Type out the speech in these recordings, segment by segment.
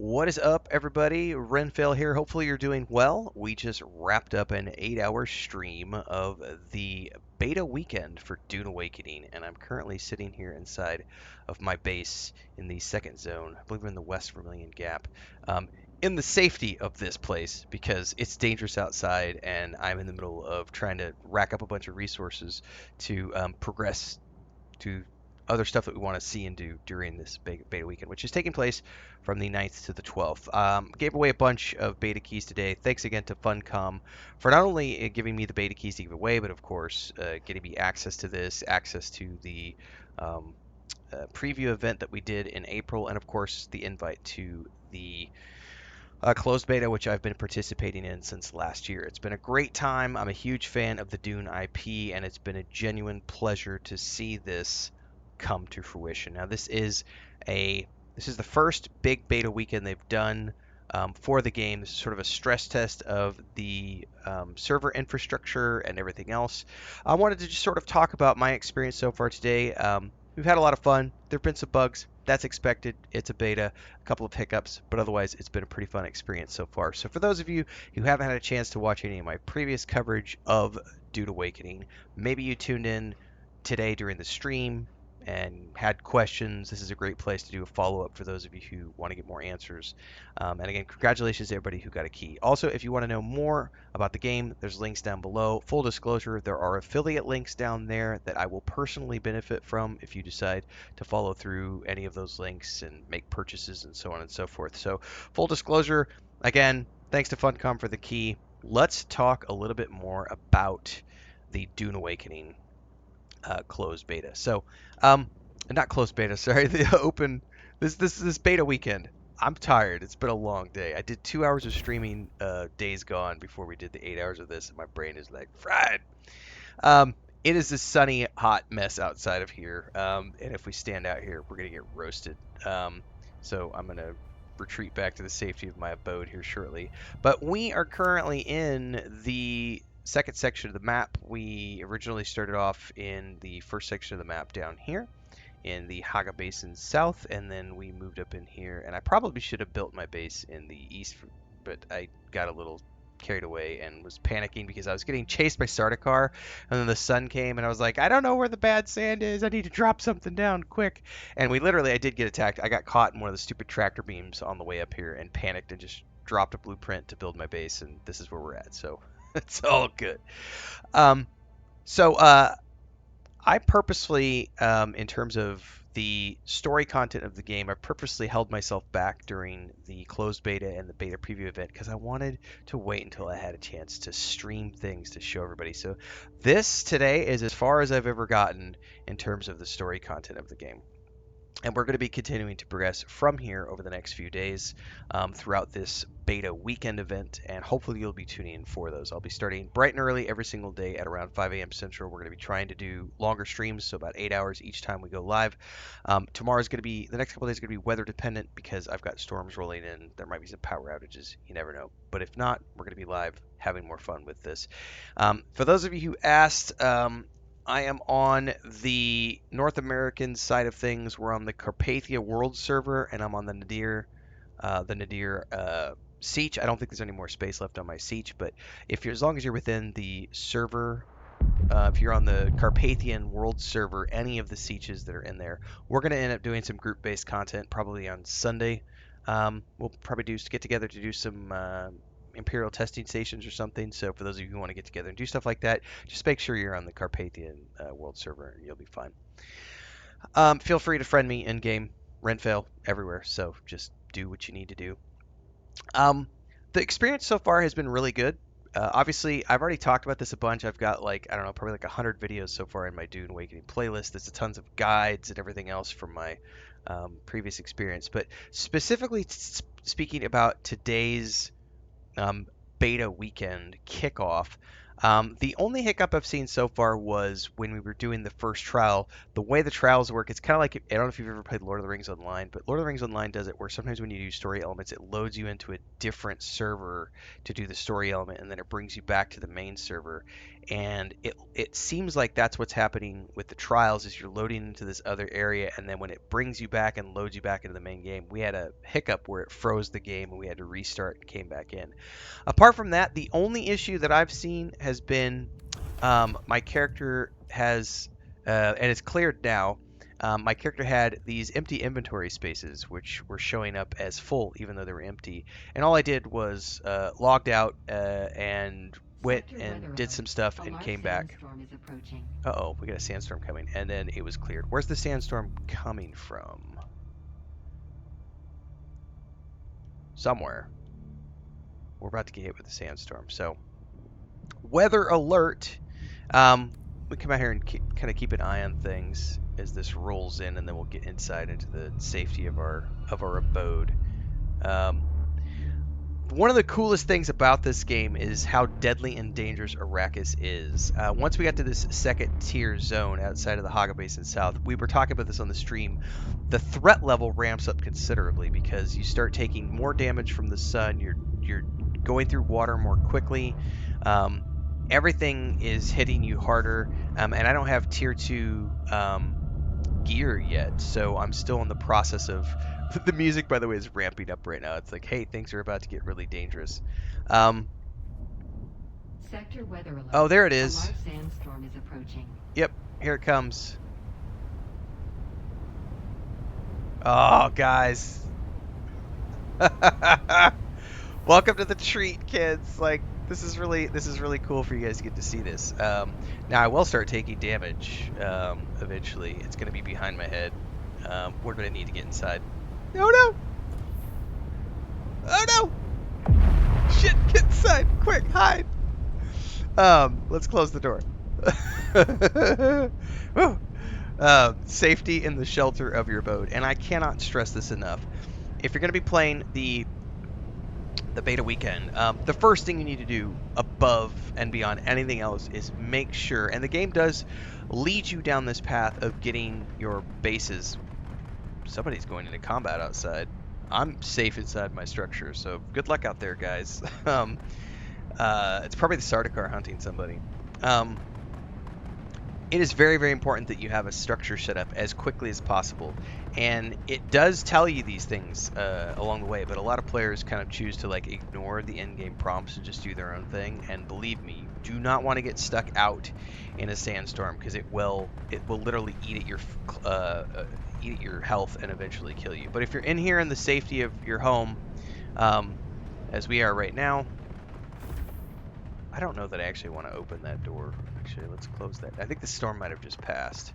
What is up, everybody? Renfail here. Hopefully, you're doing well. We just wrapped up an 8-hour stream of the beta weekend for Dune Awakening, and I'm currently sitting here inside of my base in the second zone. I believe we're in the West Vermilion Gap. In the safety of this place because it's dangerous outside, and I'm in the middle of trying to rack up a bunch of resources to progress to other stuff that we want to see and do during this beta weekend, which is taking place from the 9th to the 12th. Gave away a bunch of beta keys today. Thanks again to FUNCOM for not only giving me the beta keys to give away, but of course getting me access to this, access to the preview event that we did in April, and of course the invite to the closed beta, which I've been participating in since last year. It's been a great time. I'm a huge fan of the Dune IP, and it's been a genuine pleasure to see this come to fruition. Now, this is the first big beta weekend they've done for the game. This is sort of a stress test of the server infrastructure and everything else. I wanted to just sort of talk about my experience so far today. We've had a lot of fun. There have been some bugs. That's expected. It's a beta, a couple of hiccups, but otherwise it's been a pretty fun experience so far. So for those of you who haven't had a chance to watch any of my previous coverage of Dune Awakening, maybe you tuned in today during the stream and had questions, this is a great place to do a follow-up for those of you who want to get more answers. And again, congratulations to everybody who got a key. Also, if you want to know more about the game, there's links down below. Full disclosure, there are affiliate links down there that I will personally benefit from if you decide to follow through any of those links and make purchases and so on and so forth. So full disclosure, again, thanks to FUNCOM for the key. Let's talk a little bit more about the Dune Awakening closed beta. So, not closed beta, sorry, the open, this beta weekend. I'm tired. It's been a long day. I did 2 hours of streaming days gone before we did the 8 hours of this, and my brain is like fried. It is a sunny, hot mess outside of here, and if we stand out here, we're gonna get roasted. So I'm gonna retreat back to the safety of my abode here shortly. But we are currently in the second section of the map. We originally started off in the first section of the map down here in the Haga Basin south, and then we moved up in here, and I probably should have built my base in the east, but I got a little carried away and was panicking because I was getting chased by Sardaukar, and then the sun came, and I was like, I don't know where the bad sand is. I need to drop something down quick. And I did get attacked. I got caught in one of the stupid tractor beams on the way up here and panicked and just dropped a blueprint to build my base, and this is where we're at. So it's all good. Um, so I purposely, in terms of the story content of the game, I purposely held myself back during the closed beta and the beta preview event because I wanted to wait until I had a chance to stream things to show everybody. So this today is as far as I've ever gotten in terms of the story content of the game. And we're going to be continuing to progress from here over the next few days throughout this beta weekend event, and hopefully you'll be tuning in for those. I'll be starting bright and early every single day at around 5 a.m. Central. We're going to be trying to do longer streams, so about 8 hours each time we go live. Tomorrow's going to be, the next couple of days are going to be weather dependent because I've got storms rolling in. There might be some power outages. You never know. But if not, we're going to be live having more fun with this. For those of you who asked, I am on the North American side of things. We're on the Carpathia World server, and I'm on the Nadir Siege. I don't think there's any more space left on my Siege, but as long as you're within the server, if you're on the Carpathian World server, any of the Sieges that are in there, we're going to end up doing some group-based content probably on Sunday. We'll probably get together to do some Imperial testing stations or something. So for those of you who want to get together and do stuff like that, just make sure you're on the Carpathian World server and you'll be fine. Feel free to friend me in game, Renfail, everywhere. So just do what you need to do. The experience so far has been really good. Obviously, I've already talked about this a bunch. I've got probably 100 videos so far in my Dune Awakening playlist. There's tons of guides and everything else from my previous experience. But specifically speaking about today's beta weekend kickoff. The only hiccup I've seen so far was when we were doing the first trial. The way the trials work, it's kind of like, I don't know if you've ever played Lord of the Rings Online, but Lord of the Rings Online does it where sometimes when you do story elements, it loads you into a different server to do the story element, and then it brings you back to the main server. and it seems like that's what's happening with the trials is you're loading into this other area, and then when it brings you back and loads you back into the main game, we had a hiccup where it froze the game and we had to restart and came back in. Apart from that, the only issue that I've seen has been my character has, and it's cleared now. My character had these empty inventory spaces, which were showing up as full, even though they were empty. And all I did was logged out and went Sector and weather did alert. some stuff A and large came back. sandstorm is approaching. Uh-oh, we got a sandstorm coming, and then it was cleared. Where's the sandstorm coming from? Somewhere. We're about to get hit with a sandstorm. So, weather alert. Um, we come out here and kind of keep an eye on things as this rolls in, and then we'll get inside into the safety of our abode. Um, One of the coolest things about this game is how deadly and dangerous Arrakis is. Once we got to this second tier zone outside of the Haga Basin South, we were talking about this on the stream. The threat level ramps up considerably because you start taking more damage from the sun. You're going through water more quickly. Um, Everything is hitting you harder, and I don't have tier two gear yet, so I'm still in the process of. The music, by the way, is ramping up right now. It's like, hey, things are about to get really dangerous. Um, Sector weather oh, alert. there it A is. large sandstorm is approaching. Yep, here it comes. Oh, guys. Welcome to the treat, kids. Like, this is really cool for you guys to get to see this. Now I will start taking damage eventually. It's gonna be behind my head. We're gonna need to get inside. Oh no! Oh no! Shit! Get inside! Quick, hide! Let's close the door. Safety in the shelter of your abode, and I cannot stress this enough. If you're going to be playing the beta weekend, the first thing you need to do above and beyond anything else is make sure, and the game does lead you down this path of getting your bases. Somebody's going into combat outside. I'm safe inside my structure, so good luck out there, guys. It's probably the Sardaukar hunting somebody. Um, it is very, very important that you have a structure set up as quickly as possible. And it does tell you these things along the way, but a lot of players kind of choose to like ignore the in-game prompts and just do their own thing. And believe me, you do not want to get stuck out in a sandstorm because it will literally eat at your health and eventually kill you. But if you're in here in the safety of your home, um, as we are right now, I don't know that I actually want to open that door. Actually, let's close that. I think the storm might have just passed.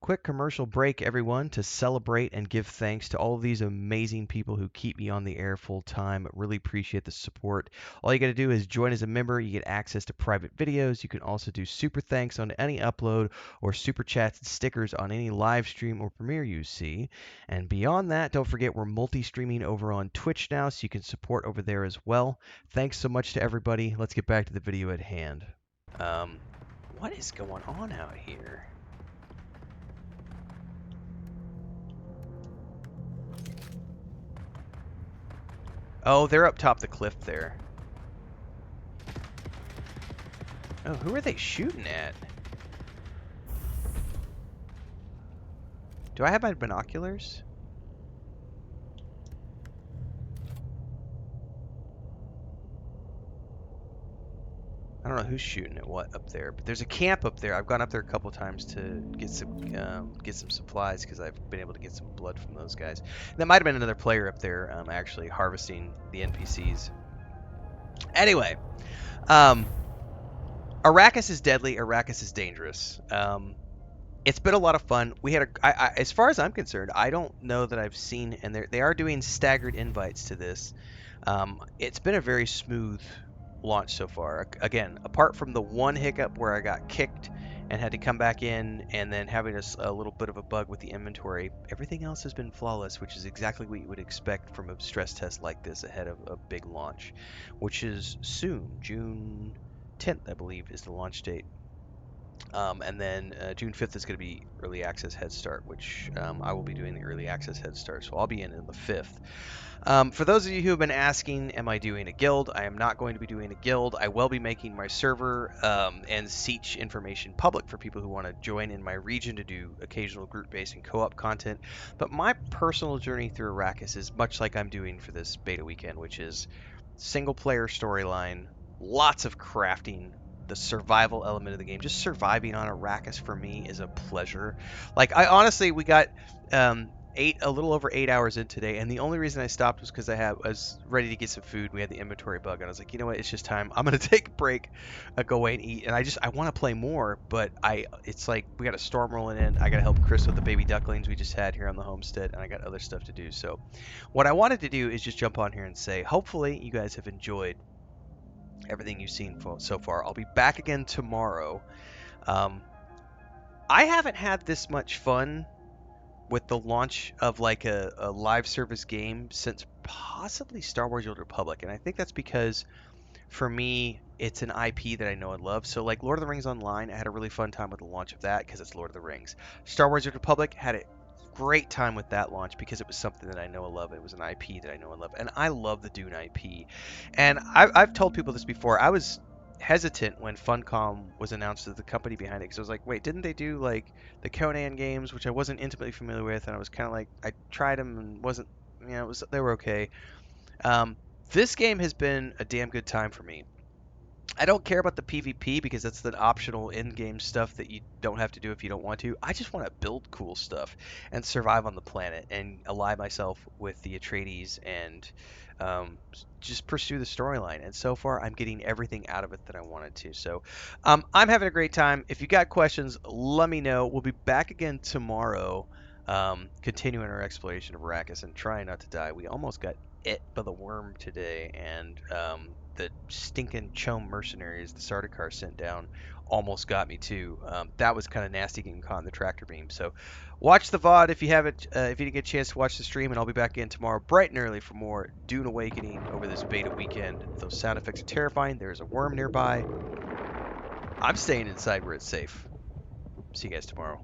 Quick commercial break, everyone, to celebrate and give thanks to all of these amazing people who keep me on the air full time. Really appreciate the support. All you got to do is join as a member. You get access to private videos. You can also do super thanks on any upload or super chats and stickers on any live stream or premiere you see. And beyond that, don't forget we're multi-streaming over on Twitch now, so you can support over there as well. Thanks so much to everybody. Let's get back to the video at hand. Um, what is going on out here? Oh, they're up top the cliff there. Oh, who are they shooting at? Do I have my binoculars? I don't know who's shooting at what up there, but there's a camp up there. I've gone up there a couple times to get some supplies because I've been able to get some blood from those guys. That might have been another player up there actually harvesting the NPCs. Anyway, um, Arrakis is deadly. Arrakis is dangerous. It's been a lot of fun. We had as far as I'm concerned, I don't know that I've seen, and they are doing staggered invites to this. It's been a very smooth launch so far. Again, apart from the one hiccup where I got kicked and had to come back in, and then having a little bit of a bug with the inventory, everything else has been flawless, which is exactly what you would expect from a stress test like this ahead of a big launch, which is soon. June 10th, I believe, is the launch date. And then June 5th is going to be early access Head Start, which I will be doing the early access Head Start. So I'll be in the 5th. For those of you who have been asking, am I doing a guild? I am not going to be doing a guild. I will be making my server and Siege information public for people who want to join in my region to do occasional group-based and co-op content. But my personal journey through Arrakis is much like I'm doing for this beta weekend, which is single player storyline, lots of crafting, the survival element of the game. Just surviving on Arrakis for me is a pleasure. Like I honestly, we got a little over 8 hours in today, and the only reason I stopped was because I was ready to get some food. We had the inventory bug, and I was like, you know what, it's just time. I'm gonna take a break, go away and eat. And I want to play more, but it's like we got a storm rolling in. I gotta help Chris with the baby ducklings we just had here on the homestead, and I got other stuff to do. So what I wanted to do is just jump on here and say, hopefully you guys have enjoyed everything you've seen so far. I'll be back again tomorrow. Um, I haven't had this much fun with the launch of like a live service game since possibly Star Wars: The Old Republic, and I think that's because for me it's an IP that I know and love. So like Lord of the Rings Online, I had a really fun time with the launch of that because it's Lord of the Rings. Star Wars: The Old Republic had a great time with that launch because it was something that I know and love. It was an IP that I know and love, and I love the Dune IP. And I've told people this before. I was hesitant when Funcom was announced as the company behind it because I was like, wait, didn't they do like the Conan games, which I wasn't intimately familiar with, and I was kind of like, I tried them and wasn't, they were okay. Um, this game has been a damn good time for me. I don't care about the PvP because that's the optional in-game stuff that you don't have to do if you don't want to. I just want to build cool stuff and survive on the planet and ally myself with the Atreides and just pursue the storyline. And so far, I'm getting everything out of it that I wanted to. So I'm having a great time. If you got questions, let me know. We'll be back again tomorrow, continuing our exploration of Arrakis and trying not to die. We almost got it by the worm today, and the stinking chum mercenaries the Sardaukar sent down almost got me too. That was kind of nasty getting caught in the tractor beam. So watch the VOD if you haven't, if you didn't get a chance to watch the stream, and I'll be back in tomorrow bright and early for more Dune Awakening over this beta weekend. Those sound effects are terrifying. There's a worm nearby. I'm staying inside where it's safe. See you guys tomorrow.